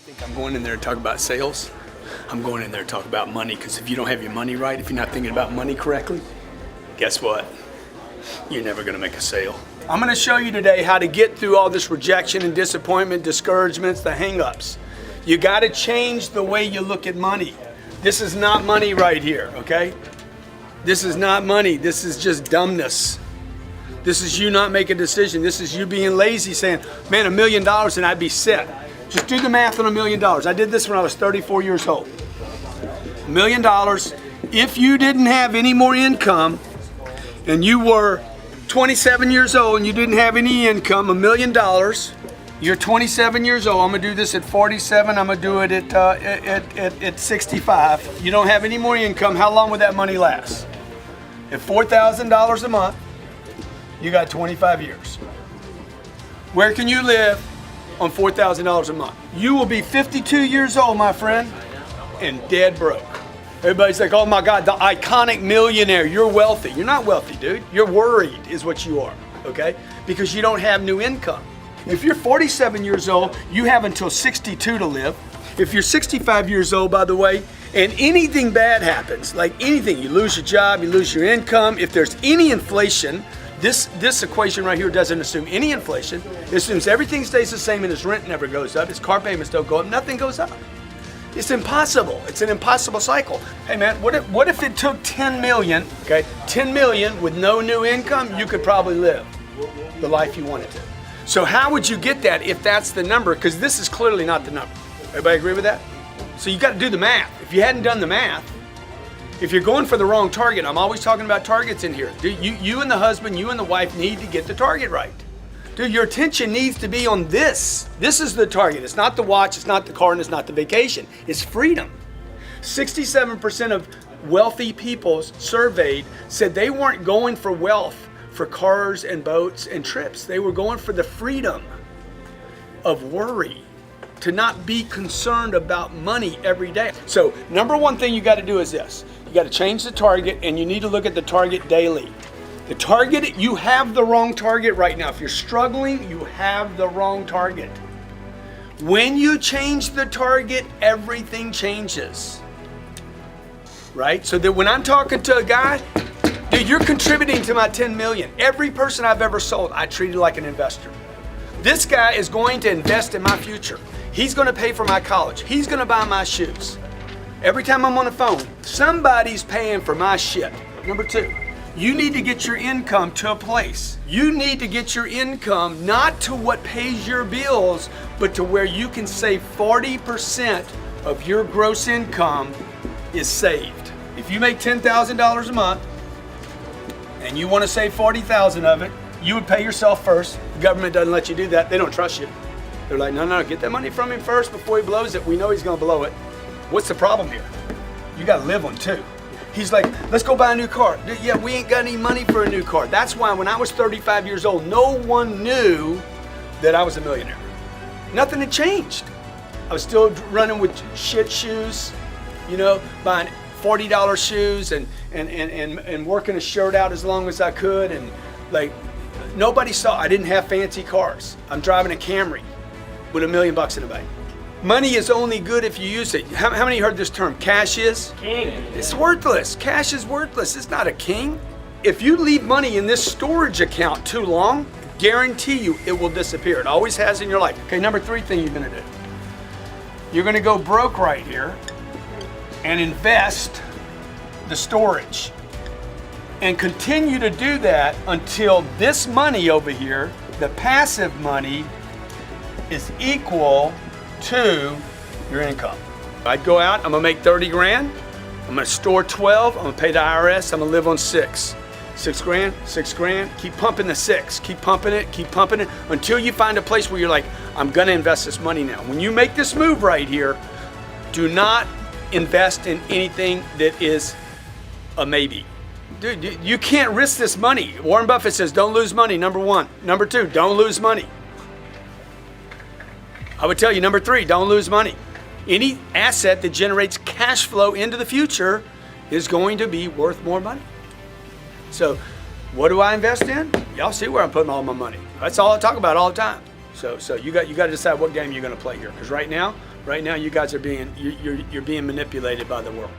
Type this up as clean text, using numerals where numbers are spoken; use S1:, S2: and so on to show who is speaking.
S1: think I'm going in there to talk about sales? I'm going in there to talk about money, because if you don't have your money right, if you're not thinking about money correctly, guess what? You're never gonna make a sale. I'm gonna show you today how to get through all this rejection and disappointment, discouragements, the hang-ups. You gotta change the way you look at money. This is not money right here, okay? This is not money, this is just dumbness. This is you not making a decision. This is you being lazy, saying, man, $1 million and I'd be set. Just do the math on $1 million. I did this when I was 34 years old. $1 million, if you didn't have any more income and you were 27 years old and you didn't have any income, $1 million, you're 27 years old. I'm gonna do this at 47, I'm gonna do it at 65. You don't have any more income, how long would that money last? At $4,000 a month, you got 25 years. Where can you live on $4,000 a month? You will be 52 years old, my friend, and dead broke. Everybody's like, oh my God, the iconic millionaire, you're wealthy. You're not wealthy, dude. You're worried is what you are, okay? Because you don't have new income. If you're 47 years old, you have until 62 to live. If you're 65 years old, by the way, and anything bad happens, like anything, you lose your job, you lose your income, if there's any inflation, this equation right here doesn't assume any inflation. It assumes everything stays the same and his rent never goes up, his car payments don't go up, nothing goes up. It's impossible. It's an impossible cycle. Hey man, what if it took 10 million, okay, 10 million with no new income, you could probably live the life you wanted to. So how would you get that if that's the number? Because this is clearly not the number. Everybody agree with that? So you got to do the math. If you hadn't done the math, if you're going for the wrong target, I'm always talking about targets in here. Dude, you and the husband, you and the wife need to get the target right. Dude, your attention needs to be on this. This is the target. It's not the watch, it's not the car, and it's not the vacation. It's freedom. 67% of wealthy people surveyed said they weren't going for wealth, for cars and boats and trips. They were going for the freedom of worry, to not be concerned about money every day. So number one thing you got to do is this. You got to change the target, and you need to look at the target daily. The target, you have the wrong target right now. If you're struggling, you have the wrong target. When you change the target, everything changes. Right? So that when I'm talking to a guy, dude, you're contributing to my 10 million. Every person I've ever sold, I treated like an investor. This guy is going to invest in my future. He's going to pay for my college. He's going to buy my shoes. Every time I'm on the phone, somebody's paying for my shit. Number two, you need to get your income to a place. You need to get your income not to what pays your bills, but to where you can save 40% of your gross income is saved. If you make $10,000 a month and you want to save 40,000 of it, you would pay yourself first. The government doesn't let you do that. They don't trust you. They're like, no, get that money from him first before he blows it. We know he's gonna blow it. What's the problem here? You gotta live on two. He's like, let's go buy a new car. Yeah, we ain't got any money for a new car. That's why when I was 35 years old, no one knew that I was a millionaire. Nothing had changed. I was still running with shit shoes, you know, buying $40 shoes and working a shirt out as long as I could, and like, nobody saw. I didn't have fancy cars. I'm driving a Camry with $1 million in the bank. Money is only good if you use it. How many heard this term? Cash is?
S2: King.
S1: It's worthless. Cash is worthless. It's not a king. If you leave money in this storage account too long, guarantee you it will disappear. It always has in your life. Okay, number three thing you're gonna do. You're gonna go broke right here and invest the storage. And continue to do that until this money over here, the passive money, is equal to your income. I'd go out, I'm gonna make 30 grand, I'm gonna store 12, I'm gonna pay the IRS, I'm gonna live on 6. 6 grand, 6 grand, keep pumping the 6, keep pumping it, until you find a place where you're like, I'm gonna invest this money now. When you make this move right here, do not invest in anything that is a maybe. Dude, you can't risk this money. Warren Buffett says, don't lose money, number one. Number two, don't lose money. I would tell you, number three, don't lose money. Any asset that generates cash flow into the future is going to be worth more money. So what do I invest in? Y'all see where I'm putting all my money. That's all I talk about all the time. So you got to decide what game you're going to play here. Because right now Right now, you guys are being, you're being manipulated by the world.